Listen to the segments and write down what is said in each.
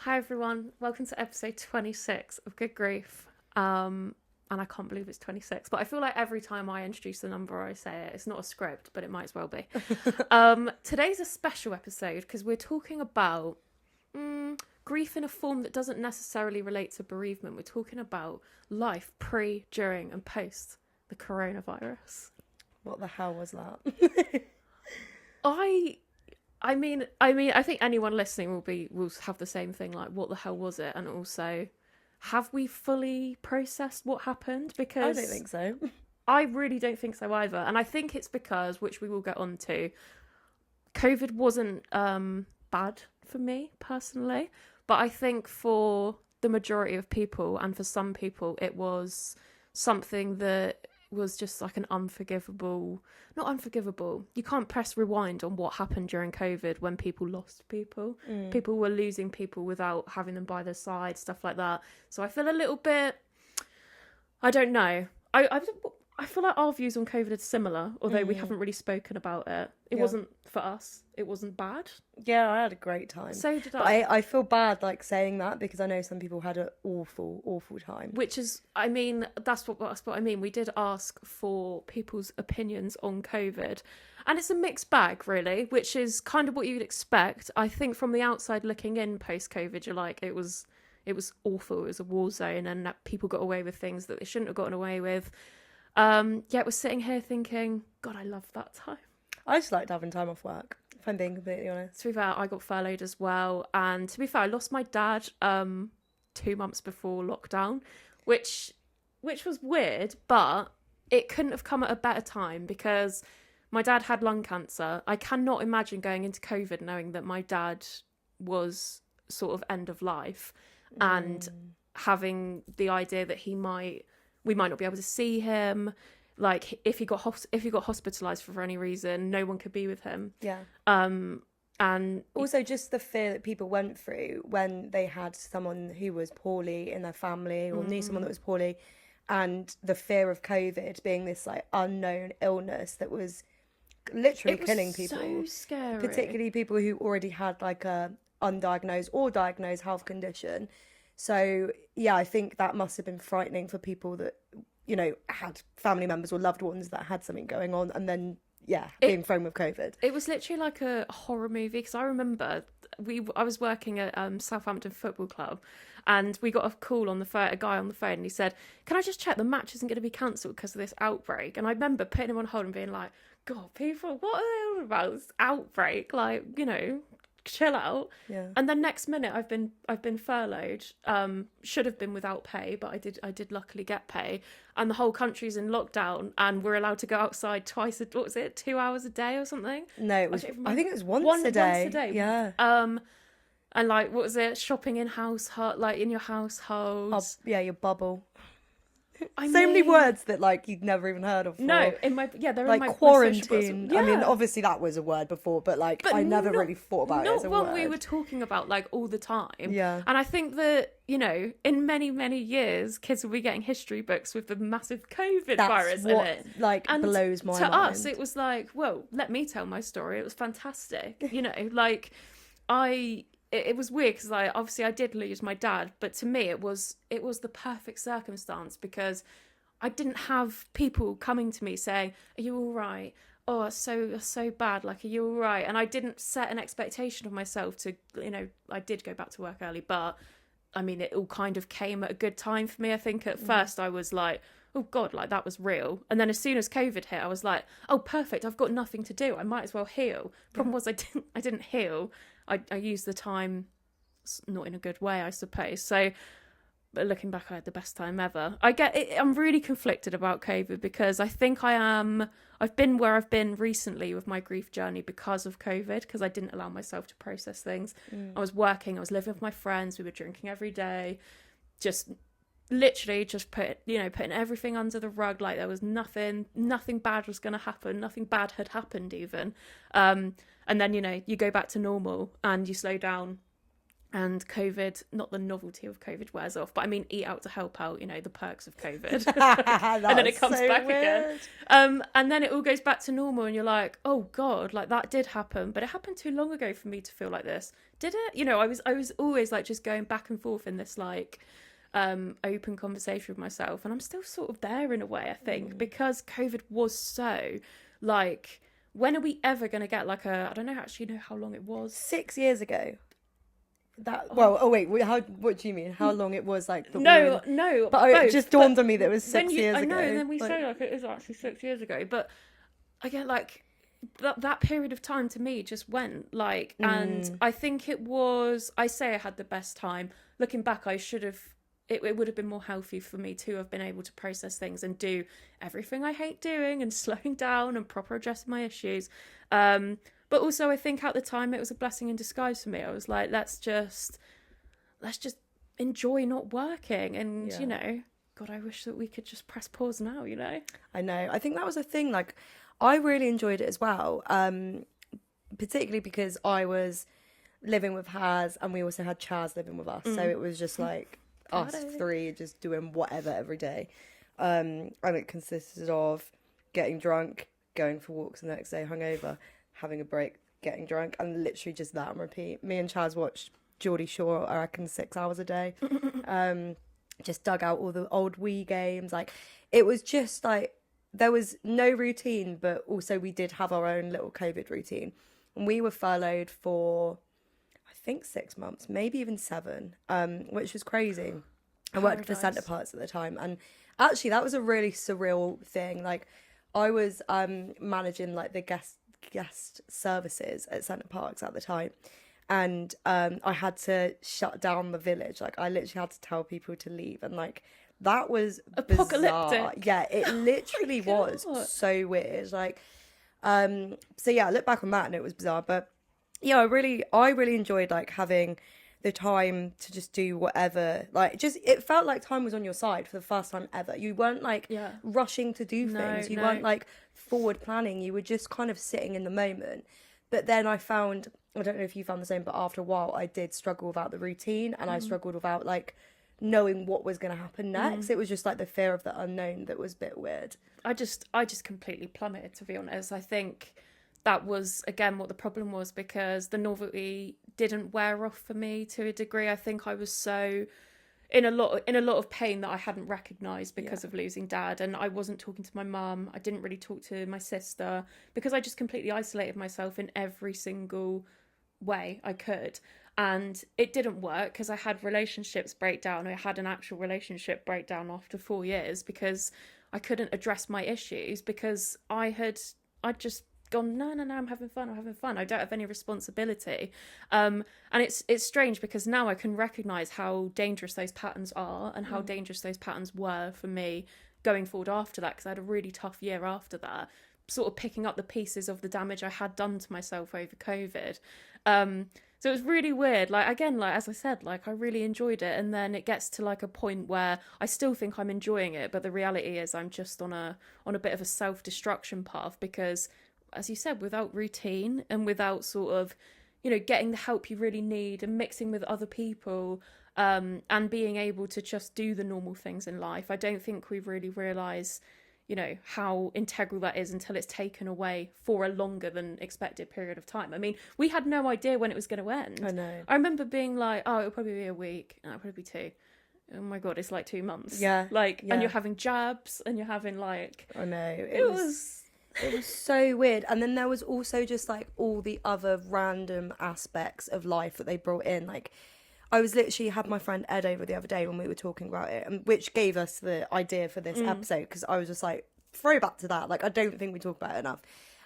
Hi everyone, welcome to episode 26 of Good Grief. And I can't believe it's 26, but I feel like every time I introduce the number or I say it, it's not a script, but it might as well be. Today's a special episode because we're talking about grief in a form that doesn't necessarily relate to bereavement. We're talking about life pre, during, and post the coronavirus. What the hell was that? I think anyone listening will have the same thing, like, what the hell was it? And also, have we fully processed what happened? Because I don't think so. I really don't think so either. And I think it's because, which we will get on to, COVID wasn't bad for me personally, but I think for the majority of people and for some people it was something that was just like an not unforgivable. You can't press rewind on what happened during COVID when people lost people. People were losing people without having them by their side, stuff like that. So I feel a little bit, I don't know. I feel like our views on COVID are similar, although we haven't really spoken about it. It wasn't, for us, it wasn't bad. Yeah, I had a great time. So did But I feel bad like saying that because I know some people had an awful, awful time. Which is, I mean, that's what I mean. We did ask for people's opinions on COVID. And it's a mixed bag, really, which is kind of what you'd expect. I think from the outside looking in post-COVID, you're like, it was awful. It was a war zone and that people got away with things that they shouldn't have gotten away with. Yet we're sitting here thinking, God, I love that time. I just liked having time off work, if I'm being completely honest. To be fair, I got furloughed as well. And to be fair, I lost my dad 2 months before lockdown, which was weird, but it couldn't have come at a better time because my dad had lung cancer. I cannot imagine going into COVID knowing that my dad was sort of end of life and having the idea that we might not be able to see him. Like if he got hospitalized for any reason, no one could be with him. Yeah. And also just the fear that people went through when they had someone who was poorly in their family or knew someone that was poorly, and the fear of COVID being this like unknown illness that was literally killing people. So scary. Particularly people who already had like a undiagnosed or diagnosed health condition. So yeah, I think that must have been frightening for people that, you know, had family members or loved ones that had something going on and then being thrown with COVID. It was literally like a horror movie because I remember I was working at Southampton Football Club and we got a call on the phone, a guy on the phone, and he said, "Can I just check the match isn't going to be cancelled because of this outbreak?" And I remember putting him on hold and being like, "God, people, what are they all about? This outbreak? Like, you know, chill out." Yeah. And then next minute I've been furloughed. Should have been without pay, but I did luckily get pay. And the whole country's in lockdown and we're allowed to go outside twice a, what was it, 2 hours a day or something? No, it was I think it was once a day. Once a day. Yeah. And like what was it? Shopping in like in your household. Your bubble. I so many words that like you'd never even heard of before. No, they're like in my quarantine. My I mean, obviously that was a word before, but like I never really thought about it as a word. Not one we were talking about like all the time. Yeah. And I think that, you know, in many, many years, kids will be getting history books with the massive COVID virus in it. Like and blows my mind. To us, it was like, well, let me tell my story. It was fantastic. You know, like it was weird because obviously I did lose my dad, but to me it was the perfect circumstance because I didn't have people coming to me saying, "Are you all right? Oh, it's so bad. Like, are you all right?" And I didn't set an expectation of myself to, you know, I did go back to work early, but I mean, it all kind of came at a good time for me. I think at first I was like, oh God, like that was real. And then as soon as COVID hit, I was like, oh, perfect. I've got nothing to do. I might as well heal. Problem was I didn't heal. I used the time not in a good way, I suppose. So, but looking back, I had the best time ever. I'm really conflicted about COVID because I think I've been where I've been recently with my grief journey because of COVID, because I didn't allow myself to process things. I was working, I was living with my friends, we were drinking every day, just literally just putting everything under the rug, like there was nothing bad was going to happen, nothing bad had happened even. And then, you know, you go back to normal and you slow down and COVID, not the novelty of COVID wears off, but I mean, eat out to help out, you know, the perks of COVID. And then it comes back again. And then it all goes back to normal and you're like, oh God, like that did happen. But it happened too long ago for me to feel like this. Did it? You know, I was always like just going back and forth in this like open conversation with myself. And I'm still sort of there in a way, I think, because COVID was so like, when are we ever going to get like I don't know actually know how long it was. 6 years ago. What do you mean? How long it was like? No, but it just dawned on me that it was 6 years ago. I know, and then we say like it is actually 6 years ago, but again, like that period of time to me just went like, and I think it was. I say I had the best time. Looking back, I should have. It would have been more healthy for me to have been able to process things and do everything I hate doing and slowing down and proper addressing my issues. But also, I think at the time it was a blessing in disguise for me. I was like, let's just enjoy not working. And, you know, God, I wish that we could just press pause now, you know? I know. I think that was a thing. Like, I really enjoyed it as well, particularly because I was living with Haz and we also had Chaz living with us. So it was just like us three just doing whatever every day. And it consisted of getting drunk, going for walks the next day hungover, having a break, getting drunk, and literally just that on repeat. Me and Chaz watched Geordie Shore, I reckon, 6 hours a day. Just dug out all the old Wii games. Like, it was just like, there was no routine, but also we did have our own little COVID routine. And we were furloughed for, I think, 6 months, maybe even 7, which was crazy. I worked for Centre Parks at the time. And actually, that was a really surreal thing. Like, I was managing, like, the guest services at Centre Parks at the time, and I had to shut down the village. Like, I literally had to tell people to leave, and like that was apocalyptic. Bizarre. Yeah, it literally was so weird. Like, so yeah, I look back on that and it was bizarre, but yeah, I really enjoyed like having the time to just do whatever. Like, just it felt like time was on your side for the first time ever. You weren't like rushing to do things. You weren't like forward planning. You were just kind of sitting in the moment. But then I found, I don't know if you found the same, but after a while I did struggle without the routine, and I struggled without like knowing what was going to happen next. It was just like the fear of the unknown that was a bit weird. I just completely plummeted, to be honest. I think that was, again, what the problem was, because the novelty didn't wear off for me to a degree. I think I was so in a lot of pain that I hadn't recognised because of losing Dad, and I wasn't talking to my mum. I didn't really talk to my sister because I just completely isolated myself in every single way I could. And it didn't work because I had relationships break down. I had an actual relationship breakdown after 4 years because I couldn't address my issues, because I'd just gone, no, I'm having fun, I don't have any responsibility. And it's strange because now I can recognise how dangerous those patterns are and how dangerous those patterns were for me going forward after that, because I had a really tough year after that, sort of picking up the pieces of the damage I had done to myself over COVID. So it was really weird. Like, again, like as I said, like I really enjoyed it, and then it gets to like a point where I still think I'm enjoying it, but the reality is I'm just on a bit of a self-destruction path, because, as you said, without routine and without sort of, you know, getting the help you really need and mixing with other people, and being able to just do the normal things in life, I don't think we really realise, you know, how integral that is until it's taken away for a longer than expected period of time. I mean, we had no idea when it was going to end. I know. I remember being like, oh, it'll probably be a week. No, it'll probably be 2. Oh my God, it's like 2 months. Yeah. Like, and you're having jabs and you're having like... I know. It was so weird. And then there was also just like all the other random aspects of life that they brought in. Like, I was literally had my friend Ed over the other day when we were talking about it, and which gave us the idea for this episode, because I was just like, throwback to that. Like, I don't think we talk about it enough.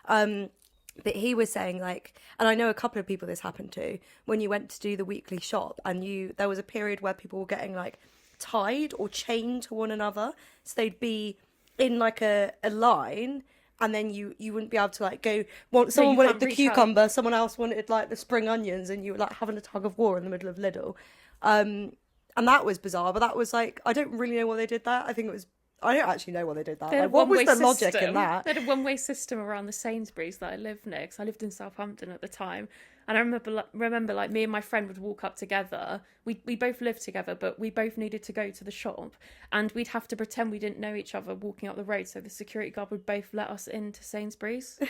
But he was saying, like, and I know a couple of people this happened to, when you went to do the weekly shop, and there was a period where people were getting like tied or chained to one another, so they'd be in like a line, and then you wouldn't be able to like go. Someone wanted the cucumber, out. Someone else wanted like the spring onions, and you were like having a tug of war in the middle of Lidl. And that was bizarre, but that was like, I don't really know why they did that. I don't actually know why they did that. Like, what was the logic in that? They had a one-way system around the Sainsbury's that I lived near, because I lived in Southampton at the time. And I remember like me and my friend would walk up together. We both lived together, but we both needed to go to the shop, and we'd have to pretend we didn't know each other walking up the road, so the security guard would both let us into Sainsbury's.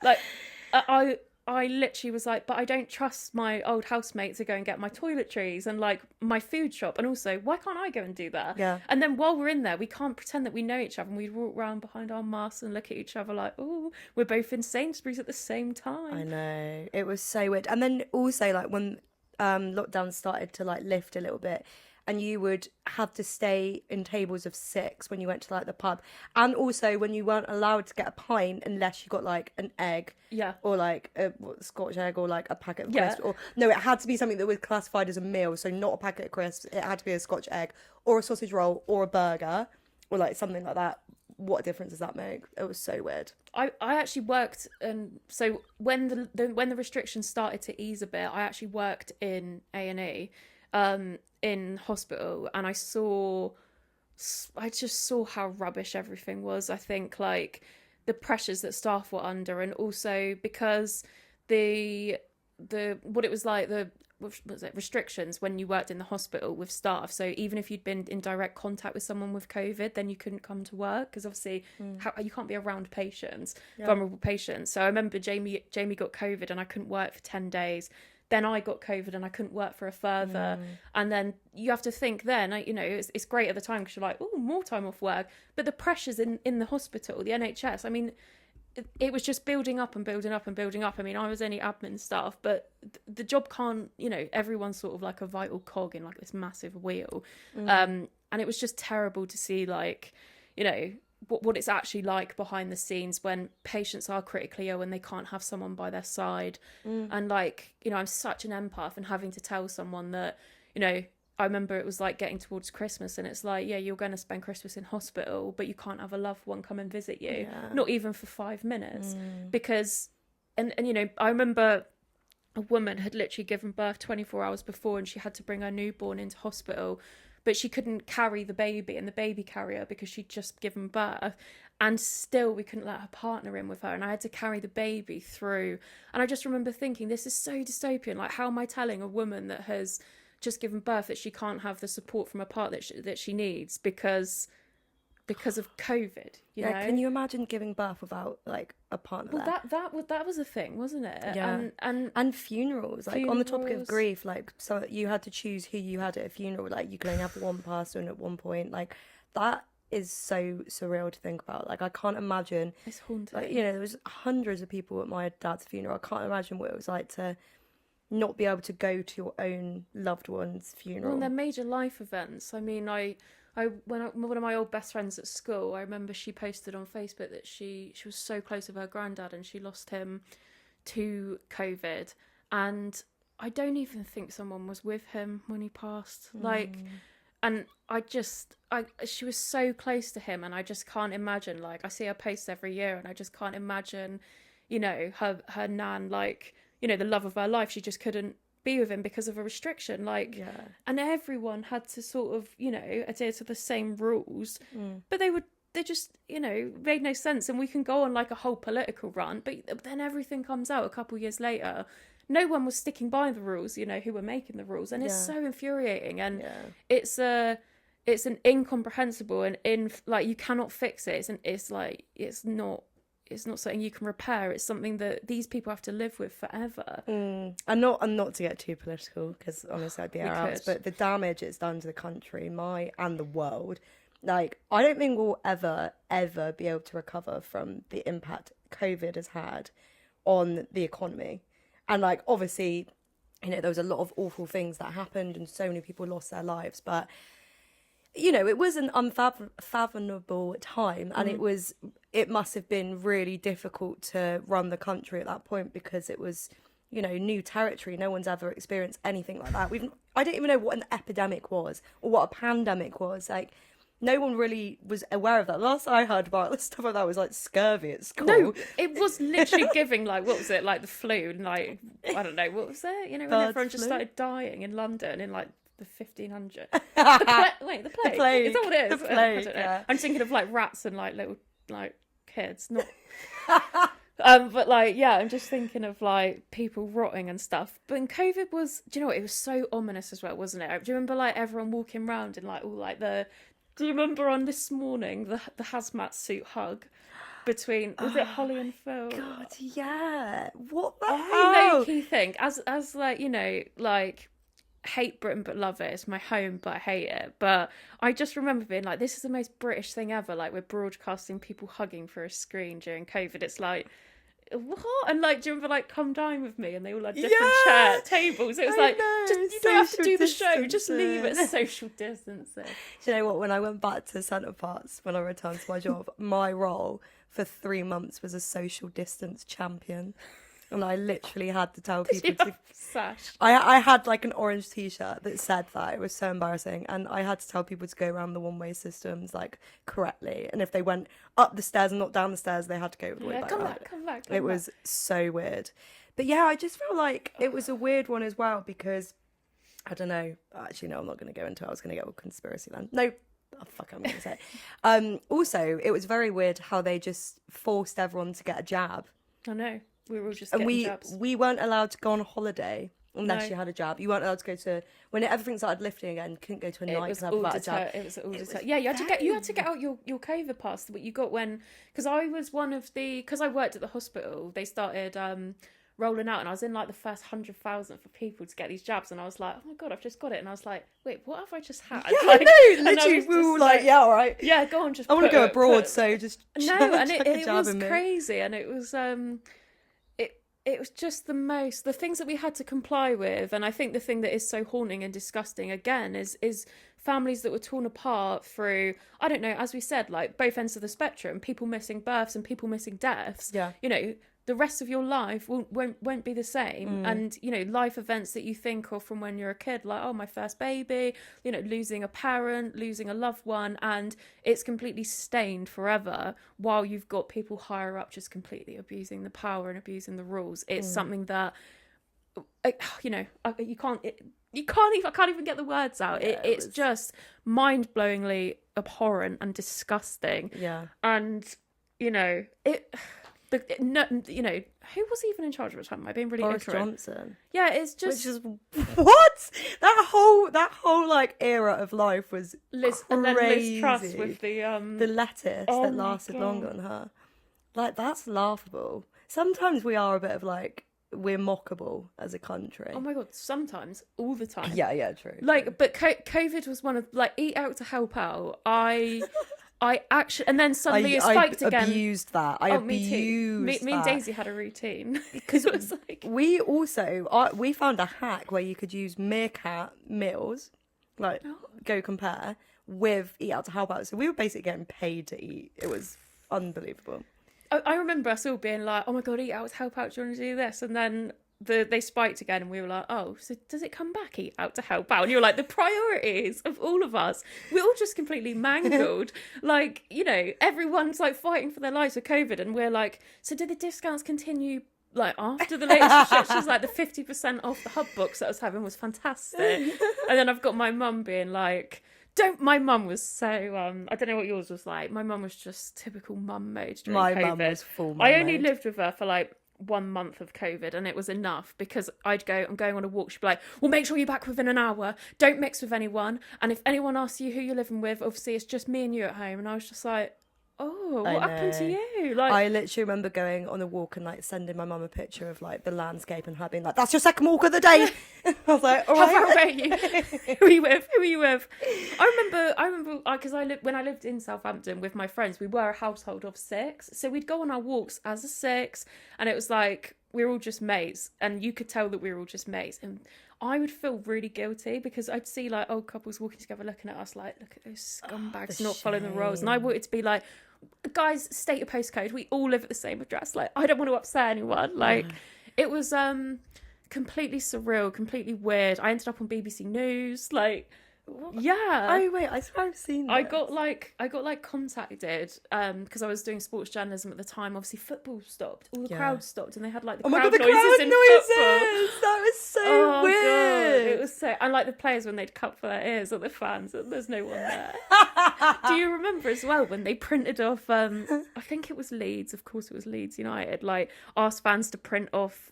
Like, I literally was like, but I don't trust my old housemate to go and get my toiletries and like my food shop, and also why can't I go and do that? Yeah. And then while we're in there, we can't pretend that we know each other, and we'd walk around behind our masks and look at each other like, oh, we're both in Sainsbury's at the same time. I know, it was so weird. And then also like when lockdown started to like lift a little bit, and you would have to stay in tables of 6 when you went to like the pub, and also when you weren't allowed to get a pint unless you got like an egg, or like a Scotch egg, or like a packet of crisps, or no, it had to be something that was classified as a meal, so not a packet of crisps, it had to be a Scotch egg or a sausage roll or a burger or like something like that. What difference does that make? It was so weird. I actually worked, so when the restrictions started to ease a bit, I actually worked in A&E, in hospital, and I just saw how rubbish everything was. I think like the pressures that staff were under, and also because what it was like, restrictions when you worked in the hospital with staff. So even if you'd been in direct contact with someone with COVID, then you couldn't come to work, because obviously you can't be around patients, vulnerable patients. So I remember Jamie got COVID and I couldn't work for 10 days. Then I got COVID and I couldn't work for a further. And then you have to think then, you know, it's great at the time because you're like, oh, more time off work. But the pressures in the hospital, the NHS, I mean, it was just building up and building up and building up. I mean, I was only admin staff, but the job can't, you know, everyone's sort of like a vital cog in like this massive wheel. And it was just terrible to see, like, you know, what it's actually like behind the scenes when patients are critically ill and they can't have someone by their side. And like, you know, I'm such an empath, and having to tell someone that, you know, I remember it was like getting towards Christmas, and it's like, yeah, you're going to spend Christmas in hospital, but you can't have a loved one come and visit you, not even for 5 minutes, because, and you know, I remember a woman had literally given birth 24 hours before, and she had to bring her newborn into hospital, but she couldn't carry the baby in the baby carrier because she'd just given birth, and still we couldn't let her partner in with her, and I had to carry the baby through. And I just remember thinking, this is so dystopian. Like, how am I telling a woman that has just given birth that she can't have the support from a partner that she needs because of COVID, you know? Can you imagine giving birth without like a partner? Well, that was a thing, wasn't it? Yeah. And funerals, like on the topic of grief, like, so you had to choose who you had at a funeral. Like, you could only have one person at one point. Like, that is so surreal to think about. Like, I can't imagine. It's haunting. Like, you know, there was hundreds of people at my dad's funeral. I can't imagine what it was like to not be able to go to your own loved one's funeral. Well, they're major life events. I mean, when one of my old best friends at school, I remember she posted on Facebook that she was so close with her granddad, and she lost him to COVID, and I don't even think someone was with him when he passed. Like, and she was so close to him, and I just can't imagine. Like, I see her posts every year, and I just can't imagine, you know, her nan, like, you know, the love of her life, she just couldn't be with him because of a restriction. Like, and everyone had to sort of, you know, adhere to the same rules, but they just, you know, made no sense. And we can go on like a whole political rant, but then everything comes out a couple of years later. No one was sticking by the rules, you know, who were making the rules, and it's so infuriating. And it's an incomprehensible, and like, you cannot fix it. It's not something you can repair. It's something that these people have to live with forever. And not to get too political, because honestly I'd be out, but the damage it's done to the country, and the world, like, I don't think we'll ever be able to recover from the impact COVID has had on the economy. And like, obviously, you know, there was a lot of awful things that happened, and so many people lost their lives, but you know, it was an unfathomable time, and it must have been really difficult to run the country at that point, because it was, you know, new territory. No one's ever experienced anything like that. I don't even know what an epidemic was or what a pandemic was. Like, no one really was aware of that. The last I heard about stuff like that was like scurvy at school. No, it was literally giving, like, what was it, like the flu, and like, I don't know, what was it? You know, when everyone just started dying in London in like the 1500s. The plague. The plague. Is that what it is? The plague, I don't know. I'm thinking of like rats and like little like kids, not. But like, yeah, I'm just thinking of like people rotting and stuff. But in COVID was, do you know what? It was so ominous as well, wasn't it? Do you remember like everyone walking around in like all like the? Do you remember on This Morning the hazmat suit hug between was it Holly and Phil? God, yeah. What the I hell? low-key think as like, you know, like hate Britain but love it. It's my home but I hate it. But I just remember being like, this is the most British thing ever. Like we're broadcasting people hugging for a screen during COVID. It's like, what? And like, do you remember like Come Dine With Me? And they all had different chair tables. It was like, just you don't have to do the show. Just leave it social distancing. Do you know what? When I went back to Centre Parts, when I returned to my job, my role for 3 months was a social distance champion. And I literally had to tell people to... Sash. I had like an orange t-shirt that said that. It was so embarrassing. And I had to tell people to go around the one-way systems like correctly. And if they went up the stairs and not down the stairs, they had to go all the way back. Come back. It was so weird. But yeah, I just feel like it was a weird one as well because, I don't know. Actually, no, I'm not going to go into it. I was going to get all conspiracy land. No, fuck, I'm going to say it. Also, it was very weird how they just forced everyone to get a jab. I know. We were all just getting jabs. We weren't allowed to go on holiday unless you had a jab. You weren't allowed to go to when everything started lifting again. You couldn't go to a nightclub without a jab. It was all yeah. You had to get out your COVID pass that you got when because I was one of the because I worked at the hospital. They started rolling out, and I was in like the first 100,000 for people to get these jabs, and I was like, oh my god, I've just got it, and I was like, wait, what have I just had? Yeah, like, I know. Literally, we were like, yeah, all right. Yeah, go on, just. I want to go abroad, so just no, and it was crazy, and it was It was just the things that we had to comply with. And I think the thing that is so haunting and disgusting, again, is families that were torn apart through, I don't know, as we said, like both ends of the spectrum, people missing births and people missing deaths. Yeah. You know, the rest of your life won't be the same. And, you know, life events that you think of from when you're a kid, like, oh, my first baby, you know, losing a parent, losing a loved one, and it's completely stained forever while you've got people higher up just completely abusing the power and abusing the rules. It's something that, you know, I can't even get the words out. Yeah, it's just mind-blowingly abhorrent and disgusting. Yeah. And, you know, you know, who was even in charge at the time? Am I being really Boris ignorant? Johnson. Yeah, it's just which is what that whole like era of life was Liz, crazy. And then Liz Truss with the lettuce that lasted longer than her. Like that's laughable. Sometimes we are a bit of like we're mockable as a country. Oh my god, sometimes, all the time. Yeah, true. Like, true. But COVID was one of like Eat Out to Help Out. I actually, and then suddenly it spiked again. I abused that. Me too. Me and Daisy had a routine because it was like we also we found a hack where you could use Meerkat meals, like Go Compare with Eat Out to Help Out. So we were basically getting paid to eat. It was unbelievable. I remember us all being like, "Oh my god, Eat Out to Help Out! Do you want to do this?" And then they spiked again, and we were like, oh, so does it come back? Eat Out to Help Out? And you were like, the priorities of all of us, we're all just completely mangled. Like, you know, everyone's like fighting for their lives with COVID, and we're like, so did the discounts continue like after the latest restrictions? Like the 50% off the hub books that I was having was fantastic. And then I've got my mum being like, my mum was so I don't know what yours was like. My mum was just typical mum mode during COVID. My mum was full mum I only mode. lived with her for like 1 month of COVID, and it was enough because I'm going on a walk, she'd be like, well, make sure you're back within an hour, don't mix with anyone, and if anyone asks you who you're living with, obviously it's just me and you at home. And I was just like, oh, what happened to you? Like, I literally remember going on a walk and like sending my mum a picture of like the landscape and her being like, that's your second walk of the day. I was like, all right. How far away are you? Who are you with? I remember because when I lived in Southampton with my friends, we were a household of 6, so we'd go on our walks as a 6, and it was like we were all just mates, and you could tell that we were all just mates. And I would feel really guilty because I'd see like old couples walking together looking at us like, look at those scumbags not following the rules. And I wanted to be like, guys, state your postcode, we all live at the same address, like I don't want to upset anyone. Like it was completely surreal, completely weird. I ended up on BBC News, like Yeah. Oh wait, I swear I've seen this. I got contacted because I was doing sports journalism at the time. Obviously, football stopped, all the crowds stopped, and they had like the Oh my crowd god, the noises crowd in noises! football. That was so Oh weird. god, it was so. And like the players when they'd cup for their ears, or the fans, and there's no one there. Do you remember as well when they printed off? I think it was Leeds. Of course, it was Leeds United. Like asked fans to print off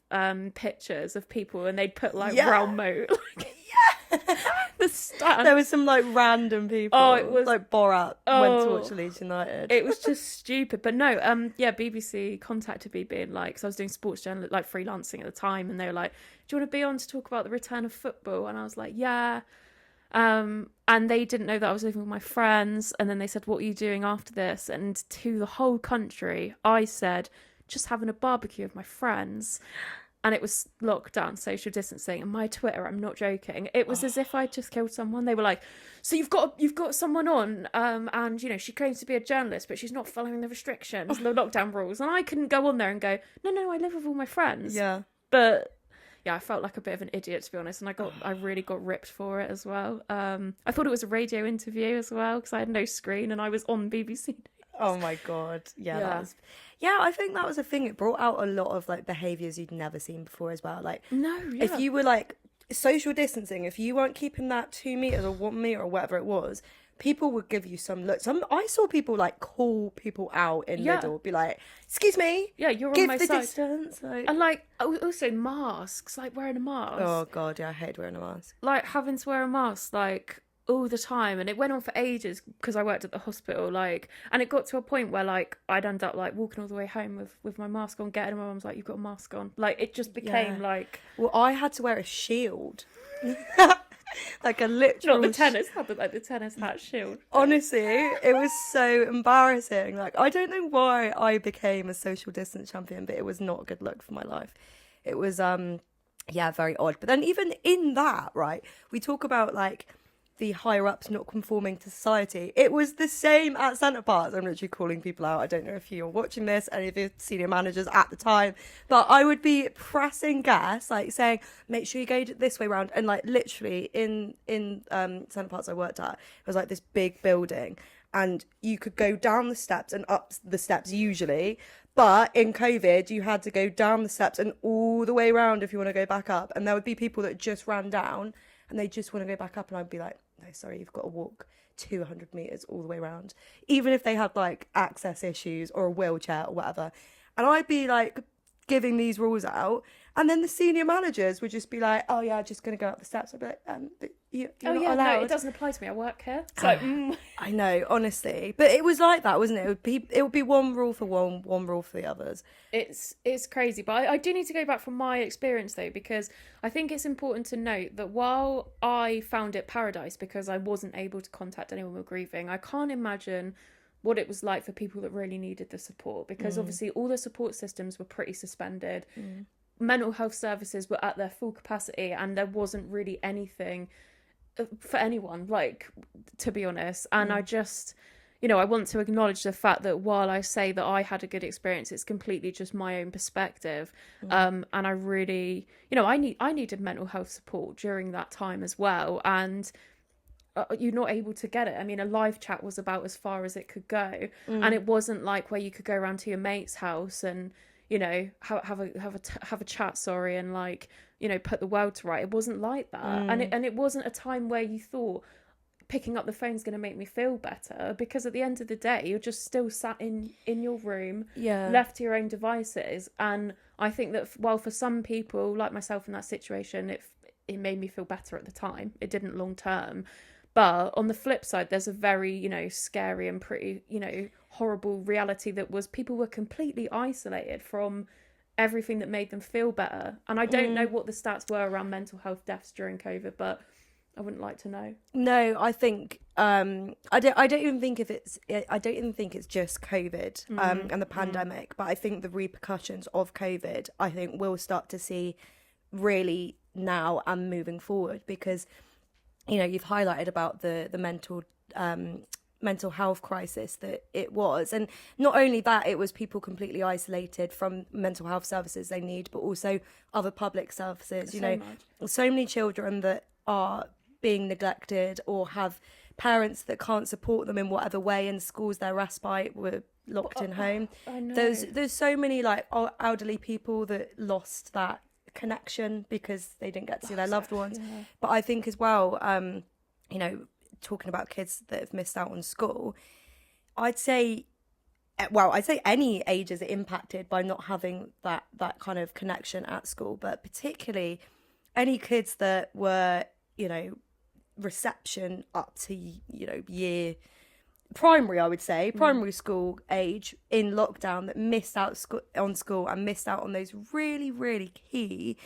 pictures of people, and they'd put like Realm Moat. The stand. There was some like random people. Oh, it was like Borat went to watch Leeds United. It was just stupid. But no, BBC contacted me being like, because I was doing sports journalism, like freelancing at the time, and they were like, "Do you want to be on to talk about the return of football?" And I was like, "Yeah." And they didn't know that I was living with my friends. And then they said, "What are you doing after this?" And to the whole country, I said, "Just having a barbecue with my friends." And it was lockdown, social distancing. And my Twitter, I'm not joking, it was as if I'd just killed someone. They were like, "So you've got someone on, and you know she claims to be a journalist, but she's not following the restrictions, the lockdown rules." And I couldn't go on there and go, "No, I live with all my friends." Yeah. But yeah, I felt like a bit of an idiot, to be honest, and I really got ripped for it as well. I thought it was a radio interview as well because I had no screen and I was on BBC. Oh my god. Yeah. I think that was a thing. It brought out a lot of like behaviours you'd never seen before as well. Like if you were like social distancing, if you weren't keeping that 2 meters or 1 meter or whatever it was, people would give you some look. I saw people like call people out in Lidl, be like, "Excuse me, you're give on my the side." distance. Like... And like also masks, like wearing a mask. Oh god, yeah, I hate wearing a mask. Like having to wear a mask like all the time, and it went on for ages because I worked at the hospital. Like, and it got to a point where like I'd end up like walking all the way home with my mask on, getting my mum's like, "You've got a mask on." Like it just became like. Well, I had to wear a shield. Like a literal... Not the tennis hat, but like the tennis hat shield. Honestly, it was so embarrassing. Like, I don't know why I became a social distance champion, but it was not a good look for my life. It was, very odd. But then even in that, right, we talk about, like, the higher-ups not conforming to society. It was the same at Centre Parks. I'm literally calling people out. I don't know if you're watching this, any of the senior managers at the time, but I would be pressing gas, like saying, "Make sure you go this way round." And like literally in Centre Parks I worked at, it was like this big building, and you could go down the steps and up the steps usually. But in COVID, you had to go down the steps and all the way around if you want to go back up. And there would be people that just ran down and they just want to go back up, and I'd be like, "No, sorry, you've got to walk 200 metres all the way around," even if they had like access issues or a wheelchair or whatever. And I'd be like giving these rules out, and then the senior managers would just be like, "Oh yeah, just going to go up the steps." I'd be like, but you're not allowed. No, it doesn't apply to me. I work here. So I know, honestly, but it was like that, wasn't it? It would be one rule for one rule for the others. It's crazy, but I do need to go back from my experience though, because I think it's important to note that while I found it paradise because I wasn't able to contact anyone with grieving, I can't imagine what it was like for people that really needed the support, because obviously all the support systems were pretty suspended. Mental health services were at their full capacity, and there wasn't really anything for anyone, like, to be honest. And I just, I want to acknowledge the fact that while I say that I had a good experience, it's completely just my own perspective. And I really, I needed mental health support during that time as well, and you're not able to get it. I mean, a live chat was about as far as it could go, and it wasn't like where you could go around to your mate's house and have a chat, and like put the world to right. It wasn't like that, and it wasn't a time where you thought picking up the phone is going to make me feel better, because at the end of the day you're just still sat in your room, left to your own devices. And I think that while for some people like myself in that situation, it made me feel better at the time, it didn't long term. But on the flip side, there's a very, scary and pretty, horrible reality that was people were completely isolated from everything that made them feel better. And I don't know what the stats were around mental health deaths during COVID, but I wouldn't like to know. No, I think I don't even think it's just COVID and the pandemic, but I think the repercussions of COVID, I think we'll start to see really now and moving forward, because you've highlighted about the mental health crisis that it was. And not only that, it was people completely isolated from mental health services they need, but also other public services. So many children that are being neglected or have parents that can't support them in whatever way, and schools their respite were locked in home. I know. There's so many like elderly people that lost that connection because they didn't get to see their loved ones. Yeah. But I think as well, you know, talking about kids that have missed out on school, I'd say any ages are impacted by not having that kind of connection at school, but particularly any kids that were, you know, reception up to, you know, year primary, I would say, primary school age in lockdown, that missed out on school and missed out on those really, really key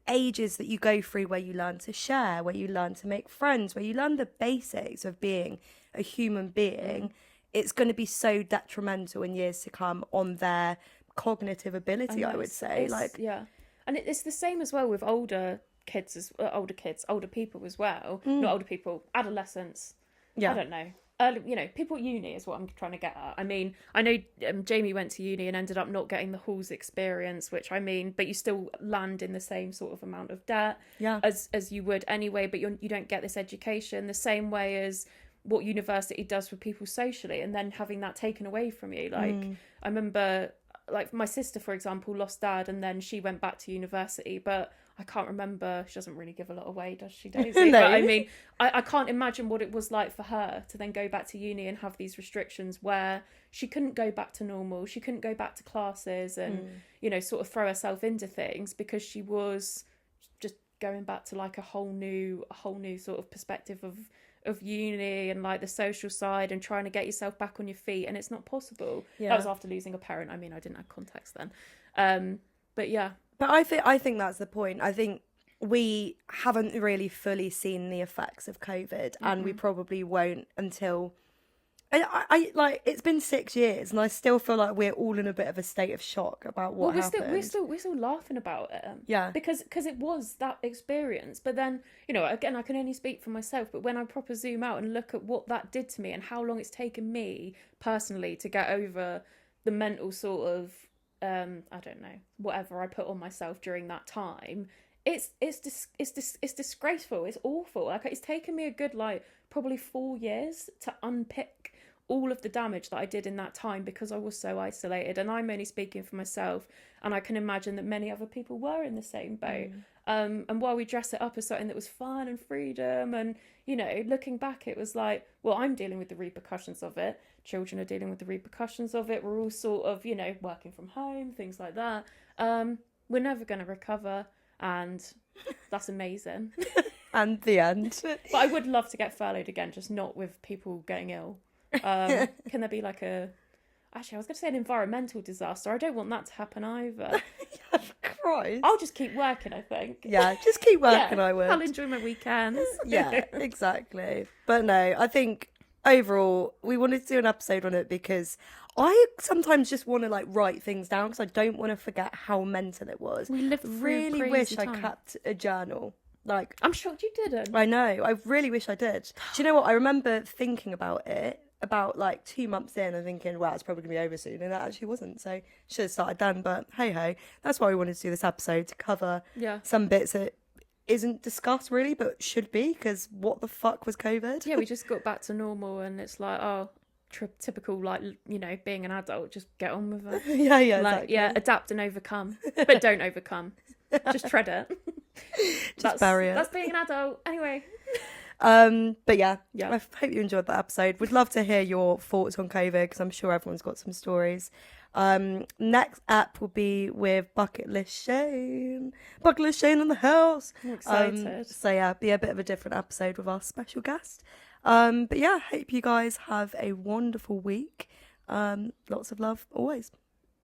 ages that you go through, where you learn to share, where you learn to make friends, where you learn the basics of being a human being. It's going to be so detrimental in years to come on their cognitive ability, I would say. And it's the same as well with older people as well. Not older people, adolescents. I don't know. You know, people at uni is what I'm trying to get at. I mean, I know Jamie went to uni and ended up not getting the halls experience, which, I mean, but you still land in the same sort of amount of debt as you would anyway, but you don't get this education the same way as what university does for people socially, and then having that taken away from you. Like, I remember, like, my sister, for example, lost dad and then she went back to university, but I can't remember. She doesn't really give a lot away, does she, Daisy? No. But I mean, I can't imagine what it was like for her to then go back to uni and have these restrictions where she couldn't go back to normal. She couldn't go back to classes and, you know, sort of throw herself into things because she was just going back to like a whole new sort of perspective of uni and like the social side and trying to get yourself back on your feet, and it's not possible. That was after losing a parent. I mean, I didn't have context then. But yeah. But I think that's the point. I think we haven't really fully seen the effects of COVID, and we probably won't until I like, it's been 6 years, and I still feel like we're all in a bit of a state of shock about what happened. We're still laughing about it. Yeah. Because it was that experience. But then, you know, again, I can only speak for myself, but when I proper zoom out and look at what that did to me and how long it's taken me personally to get over the mental sort of, I don't know, whatever I put on myself during that time, it's disgraceful. It's awful. Like, it's taken me a good, like, probably 4 years to unpick all of the damage that I did in that time because I was so isolated. And I'm only speaking for myself, and I can imagine that many other people were in the same boat. And while we dress it up as something that was fun and freedom, and, you know, looking back, it was like, well, I'm dealing with the repercussions of it. Children are dealing with the repercussions of it. We're all sort of, you know, working from home, things like that. We're never going to recover, and that's amazing. And the end. But I would love to get furloughed again, just not with people getting ill. Can there be like actually, I was going to say an environmental disaster. I don't want that to happen either. Christ. I'll just keep working, I think. Yeah, just keep working, I would. I'll enjoy my weekends. Yeah, exactly. But no, I think overall, we wanted to do an episode on it because I sometimes just want to like write things down because I don't want to forget how mental it was. We lived through really a wish crazy I time. kept a journal. Like, I'm shocked you didn't. I know. I really wish I did. Do you know what? I remember thinking about it about like 2 months in and thinking, well, it's probably going to be over soon. And that actually wasn't. So should have started then. But hey ho. That's why we wanted to do this episode, to cover some bits that isn't discussed really, but should be, because what the fuck was COVID? Yeah, we just got back to normal, and it's like, oh, typical, like, you know, being an adult, just get on with it. Yeah, like, exactly. yeah, adapt and overcome, but don't overcome. Just tread it. Just bury it. That's being an adult. Anyway. But yeah, I hope you enjoyed that episode. We'd love to hear your thoughts on COVID, because I'm sure everyone's got some stories. Next app will be with Bucket List Shane in the house. I'm excited. So yeah, be a bit of a different episode with our special guest. But yeah, hope you guys have a wonderful week. Lots of love always.